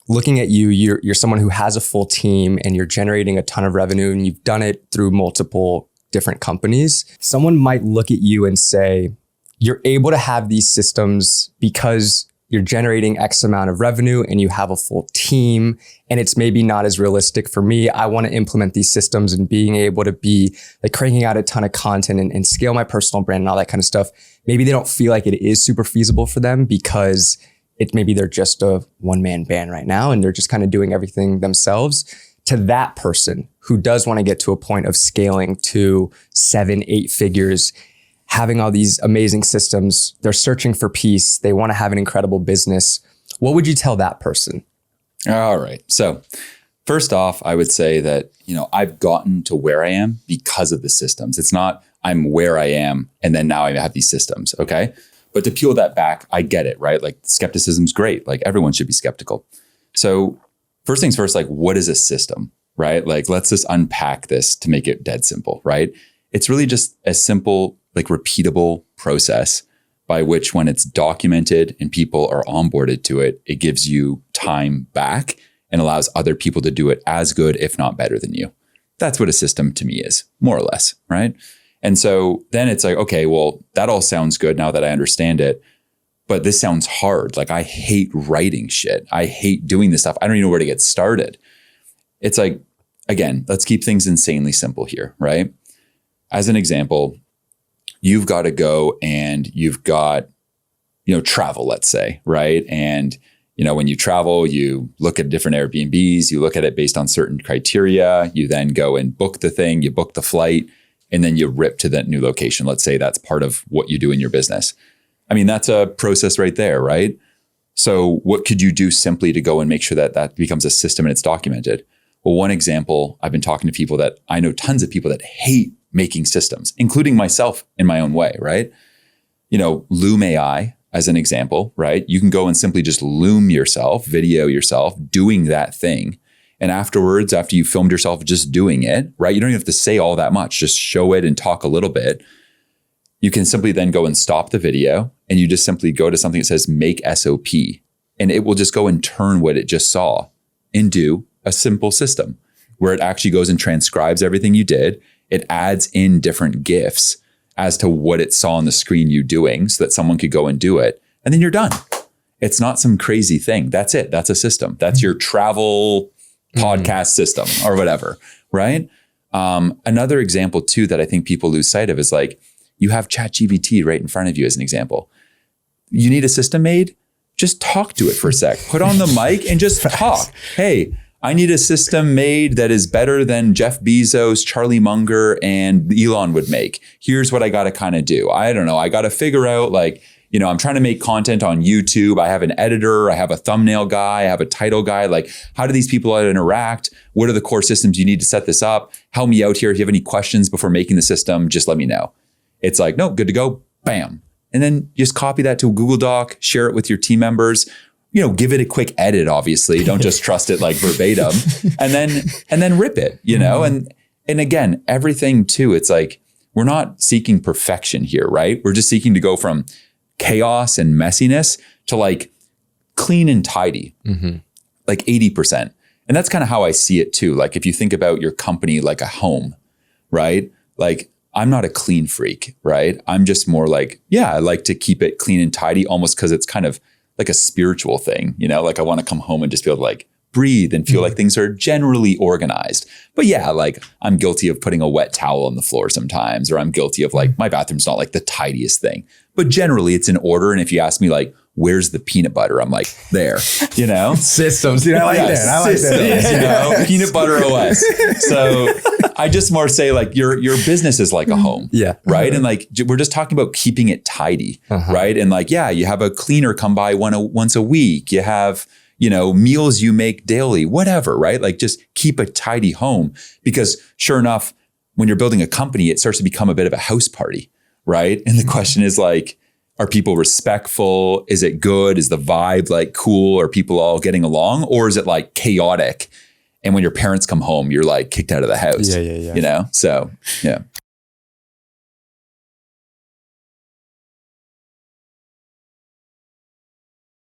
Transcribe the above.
looking at you, you're someone who has a full team and you're generating a ton of revenue and you've done it through multiple different companies. Someone might look at you and say, you're able to have these systems because you're generating X amount of revenue and you have a full team, and it's maybe not as realistic for me. I want to implement these systems and being able to be like cranking out a ton of content and scale my personal brand and all that kind of stuff. Maybe they don't feel like it is super feasible for them because maybe they're just a one-man band right now and they're just kind of doing everything themselves. To that person who does want to get to a point of scaling to 7-8 figures, having all these amazing systems, they're searching for peace, they want to have an incredible business, what would you tell that person? All right. So first off, I would say that, I've gotten to where I am because of the systems. It's not I'm where I am and then now I have these systems. Okay. But to peel that back, I get it, right? Like skepticism's great. Like everyone should be skeptical. So first things first, like what is a system, right? Like let's just unpack this to make it dead simple, right? It's really just a simple, like repeatable process by which when it's documented and people are onboarded to it, it gives you time back and allows other people to do it as good, if not better than you. That's what a system to me is, more or less, right? And so then it's like, okay, well, that all sounds good now that I understand it, but this sounds hard. Like I hate writing shit. I hate doing this stuff. I don't even know where to get started. It's like, again, let's keep things insanely simple here, right? As an example, you've got to go and you've got, travel, let's say, right? And, when you travel, you look at different Airbnbs, you look at it based on certain criteria, you then go and book the thing, you book the flight, and then you rip to that new location. Let's say that's part of what you do in your business. I mean, that's a process right there, right? So what could you do simply to go and make sure that that becomes a system and it's documented? Well, one example, I've been talking to people that I know tons of people that hate making systems, including myself in my own way, right? Loom AI as an example, right? You can go and simply just loom yourself, video yourself doing that thing. And afterwards, after you filmed yourself just doing it, right? You don't even have to say all that much, just show it and talk a little bit. You can simply then go and stop the video and you just simply go to something that says make SOP and it will just go and turn what it just saw into a simple system where it actually goes and transcribes everything you did. It adds in different GIFs as to what it saw on the screen you doing so that someone could go and do it. And then you're done. It's not some crazy thing. That's it. That's a system. That's your travel podcast system or whatever, right? Another example too that I think people lose sight of is like, you have ChatGPT right in front of you as an example. You need a system made? Just talk to it for a sec. Put on the mic and just talk. Hey, I need a system made that is better than Jeff Bezos, Charlie Munger, and Elon would make. Here's what I got to kind of do. I don't know. I got to figure out like, I'm trying to make content on YouTube. I have an editor. I have a thumbnail guy. I have a title guy. Like, how do these people interact? What are the core systems you need to set this up? Help me out here. If you have any questions before making the system, just let me know. It's like, no, good to go. Bam. And then just copy that to a Google Doc, share it with your team members. Give it a quick edit, obviously. Don't just trust it like verbatim. And then rip it, And again, everything too, it's like, we're not seeking perfection here, right? We're just seeking to go from chaos and messiness to like clean and tidy, like 80%. And that's kind of how I see it too. Like if you think about your company like a home, right? Like I'm not a clean freak, right? I'm just more like, I like to keep it clean and tidy almost because it's kind of like a spiritual thing, like I want to come home and just be able to like breathe and feel like things are generally organized. But like I'm guilty of putting a wet towel on the floor sometimes, or I'm guilty of like my bathroom's not like the tidiest thing, but generally it's in order. And if you ask me like, where's the peanut butter? I'm like, there, Systems. I like that. I like that. Peanut butter OS. So I just more say like your business is like a home. Yeah. Right. And like, we're just talking about keeping it tidy. Right. And like, you have a cleaner come by once a week. You have, meals you make daily, whatever. Right. Like just keep a tidy home, because sure enough, when you're building a company, it starts to become a bit of a house party. Right. And the question is like, are people respectful? Is it good? Is the vibe like cool? Are people all getting along? Or is it like chaotic? And when your parents come home, you're like kicked out of the house. Yeah. So, yeah.